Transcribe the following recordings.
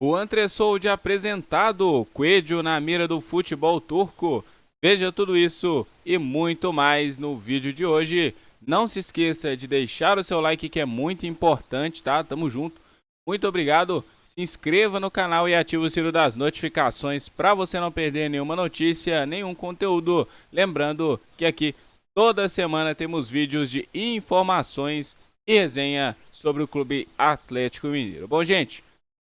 O Antresold apresentado, Coelho na mira do futebol turco. Veja tudo isso e muito mais no vídeo de hoje. Não se esqueça de deixar o seu like, que é muito importante, tá? Tamo junto. Muito obrigado. Se inscreva no canal e ative o sino das notificações para você não perder nenhuma notícia, nenhum conteúdo. Lembrando que aqui toda semana temos vídeos de informações e resenha sobre o Clube Atlético Mineiro. Bom, gente,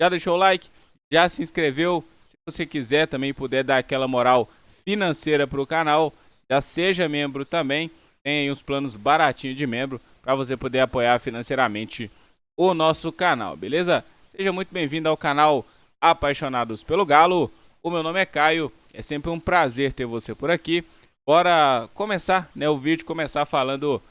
já deixou o like? Já se inscreveu? Se você quiser também puder dar aquela moral financeira para o canal, já seja membro também. Tem aí uns planos baratinhos de membro para você poder apoiar financeiramente o nosso canal, beleza? Seja muito bem-vindo ao canal Apaixonados pelo Galo. O meu nome é Caio, é sempre um prazer ter você por aqui. Bora começar, né, o vídeo, começar falando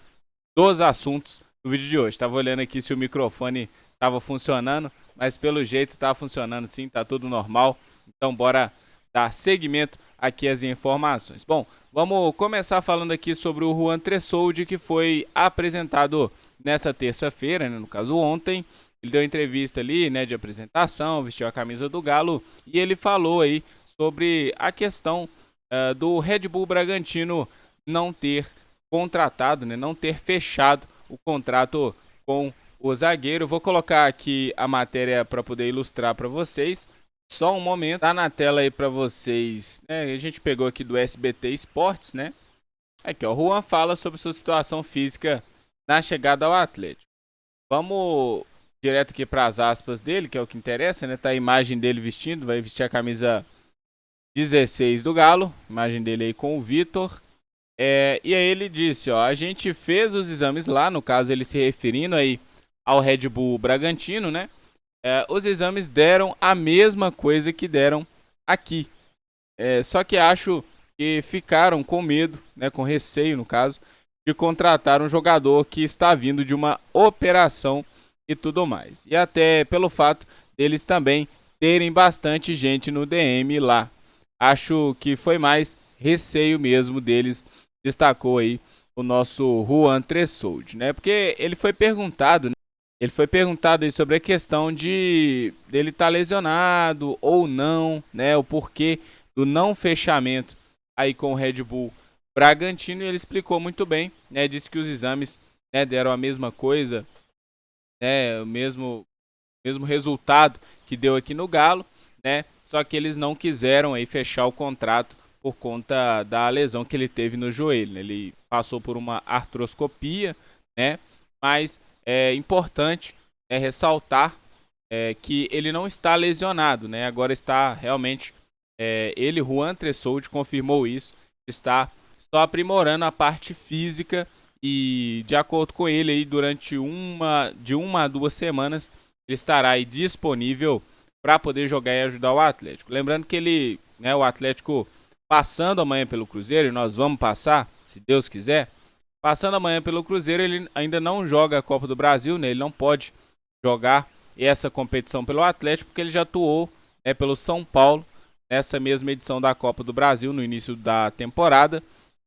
dos assuntos do vídeo de hoje. Tava olhando aqui se o microfone estava funcionando, mas pelo jeito tá funcionando sim, tá tudo normal. Então bora dar seguimento aqui às informações. Bom, vamos começar falando aqui sobre o Juan Tressoldi, que foi apresentado nessa terça-feira, né, no caso ontem. Ele deu entrevista ali, né, de apresentação, vestiu a camisa do Galo e ele falou aí sobre a questão do Red Bull Bragantino não ter contratado, né, não ter fechado o contrato com o zagueiro. Vou colocar aqui a matéria para poder ilustrar para vocês. Só um momento, tá na tela aí para vocês, né? A gente pegou aqui do SBT Esportes, né? Aqui, ó, Juan fala sobre sua situação física na chegada ao Atlético. Vamos direto aqui para as aspas dele, que é o que interessa, né? Tá a imagem dele vestindo, vai vestir a camisa 16 do Galo, imagem dele aí com o Vitor. E aí ele disse, ó, a gente fez os exames lá, no caso ele se referindo aí ao Red Bull Bragantino, né? Os exames deram a mesma coisa que deram aqui. Só que acho que ficaram com medo, né, com receio no caso, de contratar um jogador que está vindo de uma operação e tudo mais. E até pelo fato deles também terem bastante gente no DM lá. Acho que foi mais receio mesmo deles, destacou aí o nosso Juan Tressoldi, né? Porque ele foi perguntado, né? Ele foi perguntado aí sobre a questão de dele estar lesionado ou não, né? O porquê do não fechamento aí com o Red Bull Bragantino, e ele explicou muito bem, né? Disse que os exames, né, deram a mesma coisa, né? O mesmo resultado que deu aqui no Galo, né? Só que eles não quiseram aí fechar o contrato por conta da lesão que ele teve no joelho, né? Ele passou por uma artroscopia, né? Mas é importante ressaltar que ele não está lesionado, né? Agora está realmente, ele, Juan Tressoldi, confirmou isso, está só aprimorando a parte física e, de acordo com ele, aí, durante de uma a 2 semanas, ele estará aí disponível para poder jogar e ajudar o Atlético. Lembrando que ele, né, o Atlético passando amanhã pelo Cruzeiro, e nós vamos passar, se Deus quiser, passando amanhã pelo Cruzeiro, ele ainda não joga a Copa do Brasil, né? Ele não pode jogar essa competição pelo Atlético, porque ele já atuou, né, pelo São Paulo nessa mesma edição da Copa do Brasil, no início da temporada.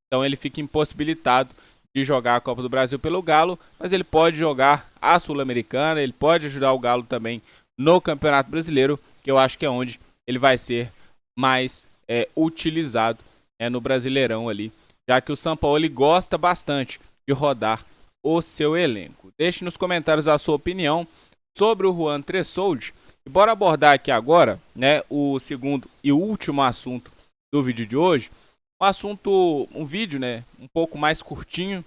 Então ele fica impossibilitado de jogar a Copa do Brasil pelo Galo, mas ele pode jogar a Sul-Americana, ele pode ajudar o Galo também no Campeonato Brasileiro, que eu acho que é onde ele vai ser mais utilizado, no Brasileirão ali, já que o São Paulo ele gosta bastante de rodar o seu elenco. Deixe nos comentários a sua opinião sobre o Juan Tressoldi. E bora abordar aqui agora, né, o segundo e último assunto do vídeo de hoje. Um vídeo, né, um pouco mais curtinho,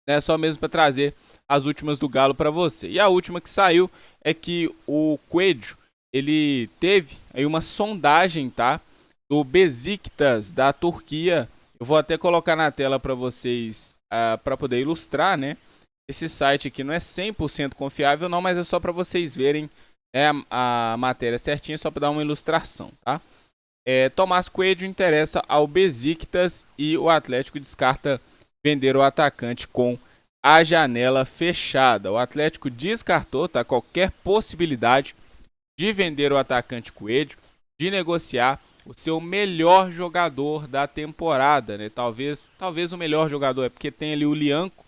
né, só mesmo para trazer as últimas do Galo para você. E a última que saiu é que o Coelho, ele teve aí uma sondagem, tá, do Besiktas da Turquia. Eu vou até colocar na tela para vocês, para poder ilustrar, né? Esse site aqui não é 100% confiável não, mas é só para vocês verem, né, a matéria certinha, só para dar uma ilustração, tá? Tomás Coelho interessa ao Besiktas e o Atlético descarta vender o atacante com a janela fechada. O Atlético descartou, tá, qualquer possibilidade de vender o atacante Coelho, de negociar o seu melhor jogador da temporada, né? Talvez o melhor jogador, é porque tem ali o Lianco,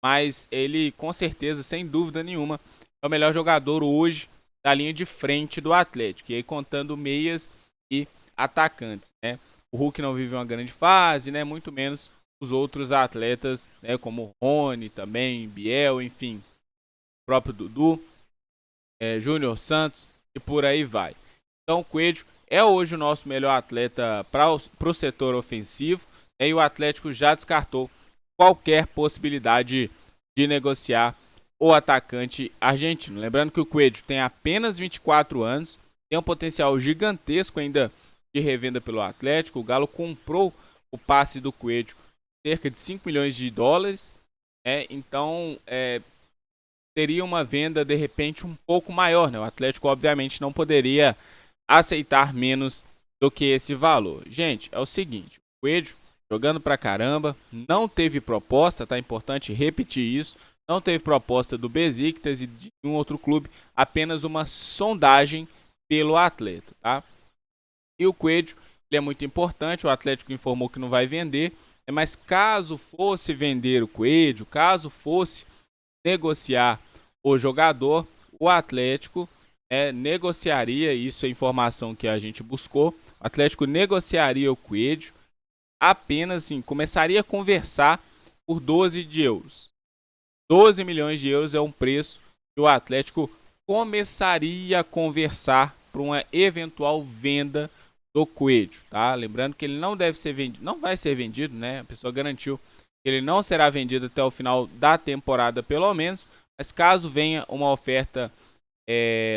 mas ele com certeza, sem dúvida nenhuma, é o melhor jogador hoje da linha de frente do Atlético, e aí contando meias e atacantes, né? O Hulk não vive uma grande fase, né? Muito menos os outros atletas, né? Como o Rony também, Biel, enfim, o próprio Dudu, Júnior Santos e por aí vai. Então o Coelho é hoje o nosso melhor atleta para o setor ofensivo, e o Atlético já descartou qualquer possibilidade de negociar o atacante argentino. Lembrando que o Coelho tem apenas 24 anos, tem um potencial gigantesco ainda de revenda pelo Atlético. O Galo comprou o passe do Coelho cerca de 5 milhões de dólares, então teria uma venda de repente um pouco maior, né? O Atlético obviamente não poderia aceitar menos do que esse valor. Gente, é o seguinte, o Coelho jogando pra caramba, não teve proposta, tá? Importante repetir isso, não teve proposta do Besiktas e de um outro clube, apenas uma sondagem pelo atleta, tá? E o Coelho, ele é muito importante, o Atlético informou que não vai vender, mas caso fosse vender o Coelho, caso fosse negociar o jogador, o Atlético negociaria, isso é informação que a gente buscou, o Atlético negociaria o Coelho apenas assim, começaria a conversar por 12 de euros. 12 milhões de euros é um preço que o Atlético começaria a conversar para uma eventual venda do Coelho, tá? Lembrando que ele não deve ser vendido, não vai ser vendido, né? A pessoa garantiu que ele não será vendido até o final da temporada, pelo menos, mas caso venha uma oferta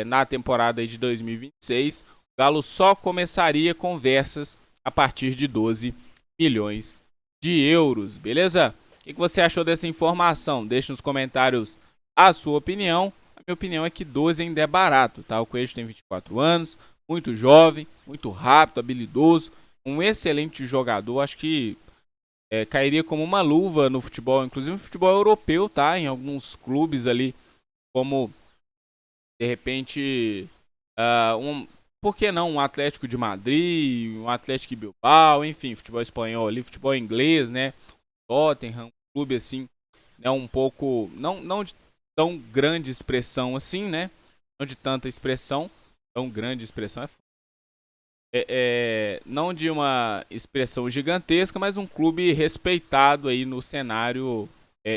na temporada de 2026, o Galo só começaria conversas a partir de 12 milhões de euros, beleza? O que você achou dessa informação? Deixe nos comentários a sua opinião. A minha opinião é que 12 ainda é barato, tá? O Coelho tem 24 anos, muito jovem, muito rápido, habilidoso, um excelente jogador. Acho que cairia como uma luva no futebol, inclusive no futebol europeu, tá? Em alguns clubes ali, como de repente por que não um Atlético de Madrid, um Atlético de Bilbao, enfim, futebol espanhol ali, futebol inglês, né? Tottenham, um clube assim, né? Um pouco, não de tão grande expressão assim, né? Não de tanta expressão, tão grande expressão não de uma expressão gigantesca, mas um clube respeitado aí no cenário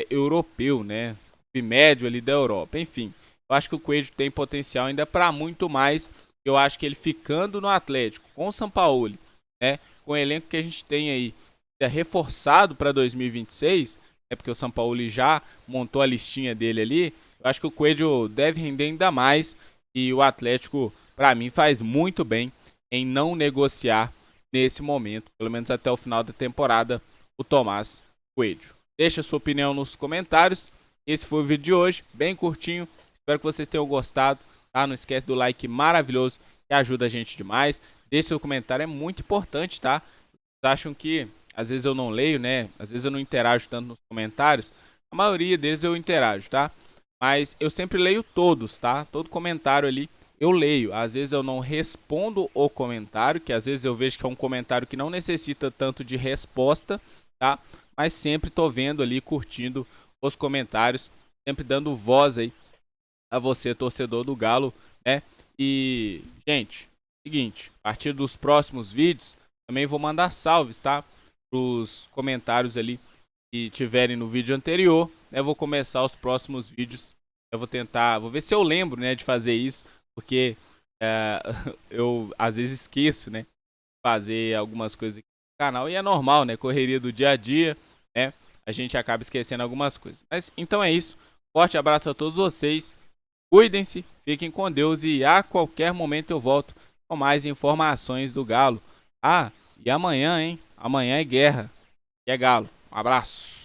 europeu, né? Médio ali da Europa, enfim. Eu acho que o Coelho tem potencial ainda para muito mais. Eu acho que ele ficando no Atlético com o Sampaoli, né, com o elenco que a gente tem aí reforçado para 2026, porque o Sampaoli já montou a listinha dele ali, eu acho que o Coelho deve render ainda mais e o Atlético, para mim, faz muito bem em não negociar nesse momento, pelo menos até o final da temporada, o Tomás Coelho. Deixa a sua opinião nos comentários. Esse foi o vídeo de hoje, bem curtinho. Espero que vocês tenham gostado, tá? Não esquece do like maravilhoso, que ajuda a gente demais. Deixe seu comentário, é muito importante, tá? Vocês acham que às vezes eu não leio, né? Às vezes eu não interajo tanto nos comentários. A maioria deles eu interajo, tá? Mas eu sempre leio todos, tá? Todo comentário ali eu leio. Às vezes eu não respondo o comentário, que às vezes eu vejo que é um comentário que não necessita tanto de resposta, tá? Mas sempre tô vendo ali, curtindo os comentários, sempre dando voz aí a você, torcedor do Galo, né? E, gente, seguinte, a partir dos próximos vídeos, também vou mandar salves, tá? Pros comentários ali que tiverem no vídeo anterior, né? Eu vou começar os próximos vídeos, eu vou tentar, vou ver se eu lembro, né, de fazer isso, porque eu às vezes esqueço, né, fazer algumas coisas aqui no canal, e é normal, né, correria do dia a dia, né, a gente acaba esquecendo algumas coisas. Mas então é isso, forte abraço a todos vocês, cuidem-se, fiquem com Deus e a qualquer momento eu volto com mais informações do Galo. Ah, e amanhã, hein, amanhã é guerra, e é Galo. Um abraço.